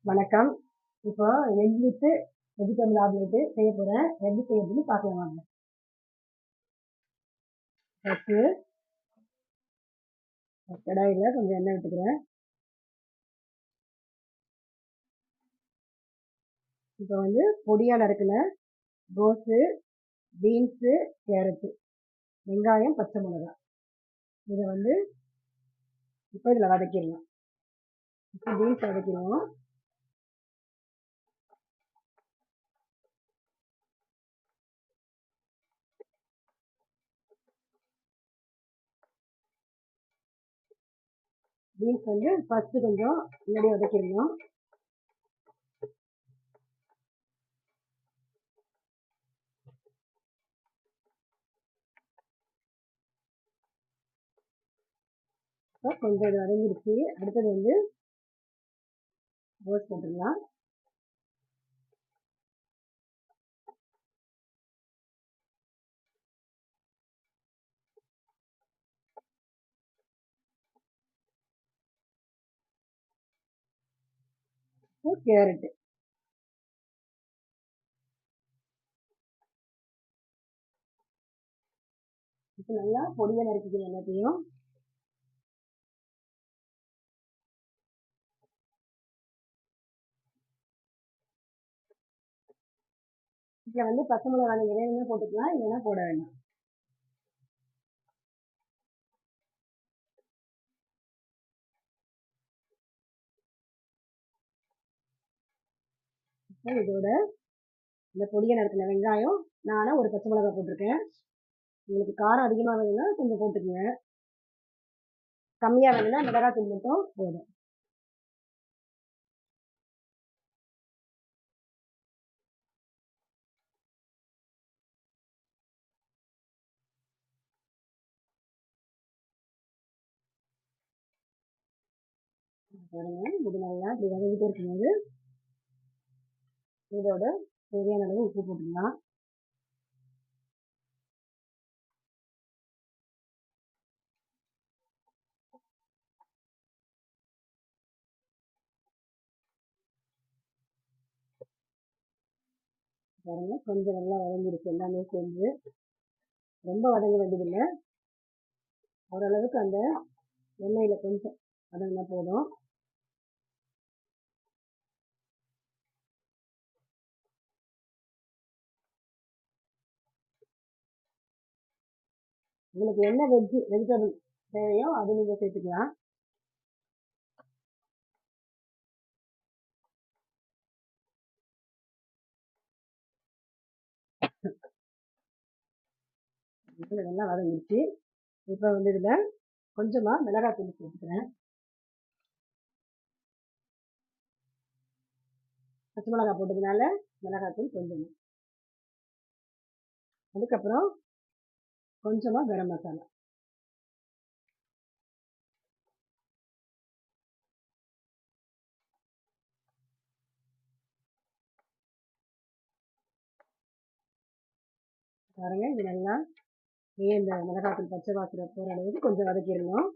வணக்கம். இப்போ egg with vegetable omelette செய்ய போறேன். எப்படி செய்யறதுன்னு பார்க்கலாம் வாங்க. ஃபர்ஸ்ட்டு கடாயில கொஞ்சம் எண்ணெய் விட்டுக்கிறேன். இப்போ வந்து பொடியா நறுக்குன கோஸு, பீன்ஸு, கேரட்டு, வெங்காயம், பச்சை மிளகாய் இதை வந்து இப்போ இதில் வதக்கிடலாம். இப்போ பீன்ஸ் வதக்கிடுவோம். பீன்ஸ் வந்து ஃபர்ஸ்ட் கொஞ்சம் முன்னாடி வதக்கிடணும். இப்போ கொஞ்சம் இது வதங்கிடுச்சு. அடுத்தது வந்து கோஸ் போட்டுடலாம். இப்போ கேரட்டு, இப்போ நல்லா பொடியா நறுக்கிக்கணும் எல்லாத்தையும். இதில் வந்து பச்சை மிளகாய் நீங்கள் வேணும்னா போட்டுக்கலாம், இல்லைன்னா போட வேண்டாம். இப்போ இதோட இந்த பொடியை நறுக்கின வெங்காயம், நான் ஒரு பச்சை மிளகாய் போட்டிருக்கேன். உங்களுக்கு காரம் அதிகமாக வேணும்னா கொஞ்சம் போட்டுக்கங்க, கம்மியாக வேணும்னா மிளகாத்தூள் மட்டும் போதும். பாருங்க, இது நல்லா இப்படி வதங்கிட்டே இருக்கும்போது இதோட தேவையான அளவு உப்பு போட்டுக்கலாம். பாருங்க, கொஞ்சம் நல்லா வதங்கிடுச்சு எல்லாமே சேர்ந்து. ரொம்ப வதங்க வேண்டியதில்லை, ஓரளவுக்கு அந்த எண்ணெயில் கொஞ்சம் வதங்கினா போதும். உங்களுக்கு என்ன வெஜிடபிள் தேவையோ அது நீங்கள் சேர்த்துக்கலாம். இதெல்லாம் வதங்கிடுச்சு. இப்போ வந்து இதில் கொஞ்சமாக மிளகாத்தூள் சேர்த்துக்கிறேன். பச்சை மிளகாய் போட்டதுனால மிளகாத்தூள் கொஞ்சம். அதுக்கப்புறம் கொஞ்சமாக கரம் மசாலா. பாருங்க, இது நல்லா இந்த மிளகாத்தூள் பச்சை வாசனை போகிற அளவுக்கு கொஞ்சம் வதக்கிடணும்.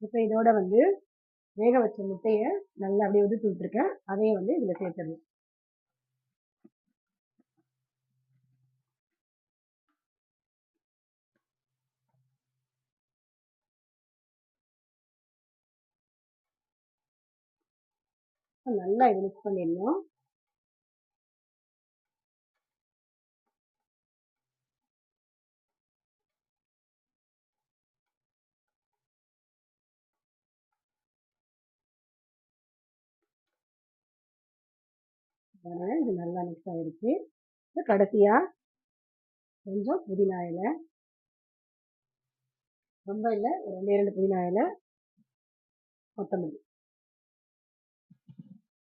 இப்போ இதோட வந்து வேக வச்ச முட்டையை நல்லா அப்படியே உதுத்து விட்டுருக்கேன், அதையும் வந்து இதில் சேர்த்துடணும். நல்லா இது மிக்ஸ் பண்ணிடணும். இது நல்லா மிக்ஸ் ஆகிடுச்சு. இப்போ கடைசியாக கொஞ்சம் புதினா இலை, ரொம்ப இல்லை, ஒரு 2 புதினா இலை, கொத்தமல்லி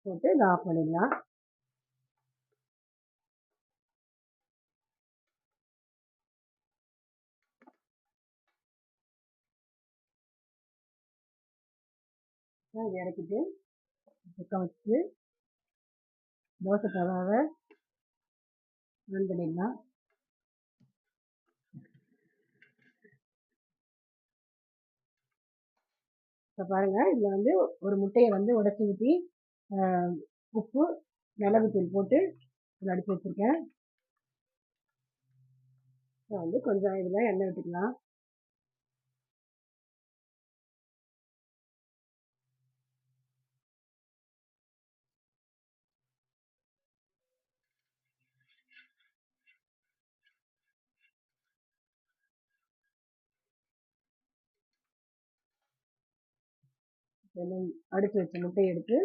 போட்டு இதை ஆஃப் பண்ணிடலாம். இதை இறக்கிட்டு பக்கம் வச்சு தோசை தவாவை ஆன் பண்ணிடலாம். இப்போ பாருங்கள், இதில் வந்து ஒரு முட்டையை வந்து உடச்சி ஊற்றி உப்பு மிளகுத்தூள் போட்டு இதில் அடித்து வச்சுருக்கேன். வந்து கொஞ்சம் இதில் எண்ணெய் விட்டுக்கலாம். அடித்து வச்ச முட்டையை எடுத்து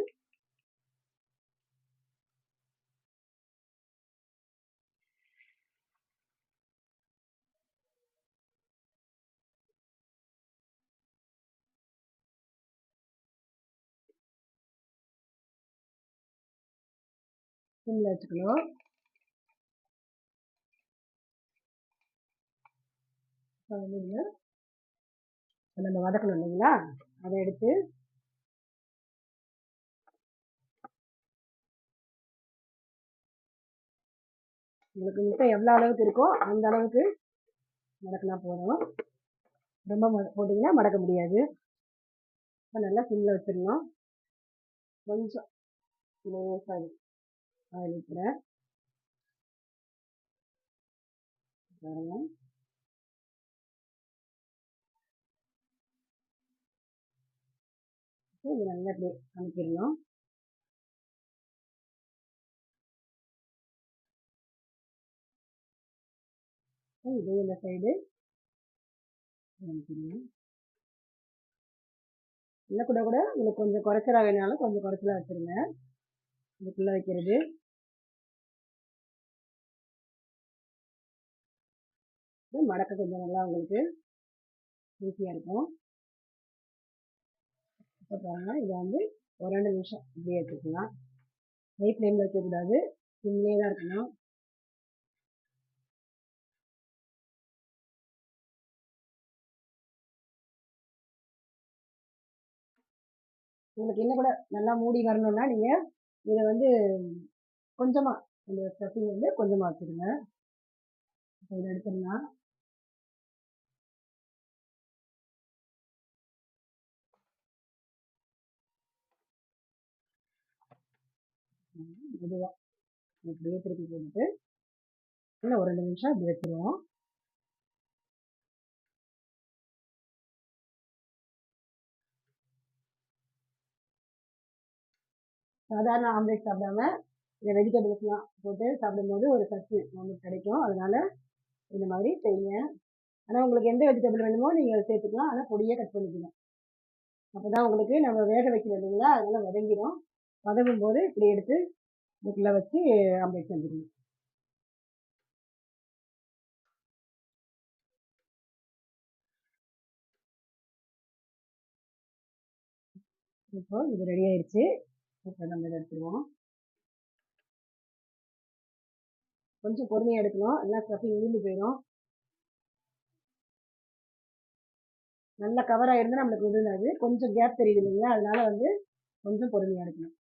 சிம்மில் வச்சுக்கணும். இப்போ வந்து இதில் நம்ம வதக்கணும் இல்லைங்களா, அதை எடுத்து உங்களுக்கு முட்டை எவ்வளோ அளவுக்கு இருக்கோ அந்த அளவுக்கு மடக்கினா போதும். ரொம்ப போட்டிங்கன்னா மடக்க முடியாது. இப்போ நல்லா சிம்மில் வச்சிடணும். கொஞ்சம் லேசாக ஆயில் ஊற்றுறேன். பாருங்க, இது நல்லா அப்படியே அமைக்கிடணும். இதே இந்த சைடு அமைக்கிடணும். இல்லை கூட கூட உங்களுக்கு கொஞ்சம் குறைச்சலா வேணாலும் கொஞ்சம் குறைச்சலா வச்சுருங்க. இதுக்குள்ளே வைக்கிறது மடக்க கொஞ்சம் நல்லா உங்களுக்கு ஈஸியாக இருக்கும். இப்போ பாருங்கள், இதை வந்து ஒரு 2 நிமிஷம் இப்படியே வச்சுக்கலாம். ஹை ஃப்ளேமில் வைக்கக்கூடாது, சிம்லேயே தான் இருக்கணும். உங்களுக்கு இன்னும் கூட நல்லா மூடி வரணும்னா நீங்கள் இதை வந்து கொஞ்சமாக இந்த ஸ்டஃபிங் வந்து கொஞ்சமாக வச்சுருங்க. இப்போ இதை எடுத்துடலாம். மெதுவாக இப்படியே திருப்பி போட்டுட்டு இன்னும் ஒரு 2 நிமிஷம் இப்படி வச்சுருவோம். சாதாரண ஆம்லேட் சாப்பிடாம இந்த வெஜிடபிள்ஸ்லாம் போட்டு சாப்பிடும்போது ஒரு சத்து நமக்கு கிடைக்கும். அதனால இந்த மாதிரி செய்யுங்க. ஆனால் உங்களுக்கு எந்த வெஜிடபிள் வேணுமோ நீங்கள் சேர்த்துக்கலாம். ஆனால் பொடியாக கட் பண்ணிக்கணும். அப்போ தான் உங்களுக்கு நம்ம வேக வைக்கணும் இல்லைங்களா, அதனால் வதங்கிடும். வதங்கும் போது இப்படி எடுத்து இதுக்குள்ளே வச்சு ஆம்லேட் செஞ்சுக்கணும். இப்போ இது ரெடி ஆயிடுச்சு. இப்போ நம்ம இதை எடுத்துருவோம். கொஞ்சம் பொறுமையாக எடுக்கணும், எல்லாம் ஸ்டஃபிங் விழுந்து போயிடும். நல்ல கவர் ஆகிருந்தால் நம்மளுக்கு விழுந்தாது. கொஞ்சம் கேப் தெரியுது இல்லைங்களா, அதனால வந்து கொஞ்சம் பொறுமையாக எடுக்கணும்.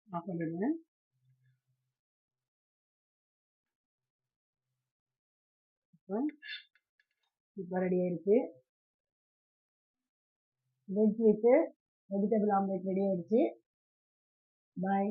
ஆஃப் பண்ணிடுங்க. இப்போ ரெடி ஆயிடுச்சு. Veg with vegetable omelette ready ஆயிடுச்சு. பாய்.